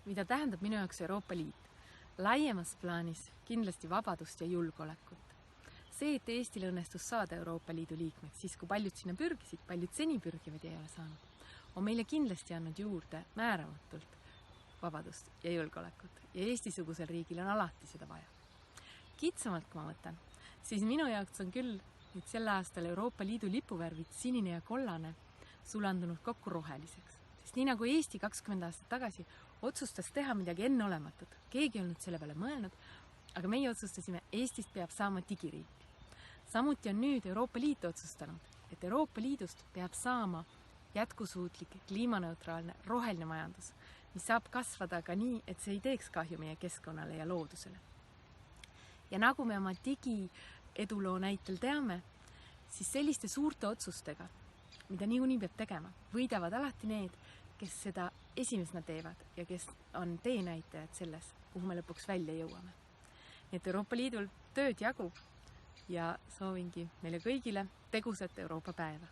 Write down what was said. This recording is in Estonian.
mida tähendab minu jaoks Euroopa Liit. Laiemas plaanis kindlasti vabadust ja julgeolekut. See, et Eestil õnnestus saada Euroopa Liidu liikmeks, siis kui paljud sinna pürgisid, paljud seni pürgivad ei ole saanud, on meile kindlasti andnud juurde määramatult vabadust ja julgeolekut. Ja Eesti-sugusel riigil on alati seda vaja. Kitsamalt, kui ma võtan, siis minu jaoks on küll nüüd sel aastal Euroopa Liidu lipuvärvid sinine ja kollane sulandunud kokku roheliseks. Sest nii nagu Eesti 20 aastat tagasi otsustas teha midagi enneolematut, keegi ei olnud selle peale mõelnud, aga meie otsustasime, Eestist peab saama digiriik. Samuti on nüüd Euroopa Liit otsustanud, et Euroopa Liidust peab saama jätkusuutlik, kliimaneutraalne, roheline majandus, mis saab kasvada ka nii, et see ei teeks kahju meie keskkonnale ja loodusele. Ja nagu me oma digieduloo näitel teame, siis selliste suurte otsustega, mida niikuinii peab tegema, võidavad alati need, kes seda esimesena teevad ja kes on teenäitajad selles, kuhu me lõpuks välja jõuame. Nii et Euroopa Liidul tööd jagub ja soovingi meile kõigile tegusat Euroopa päeva.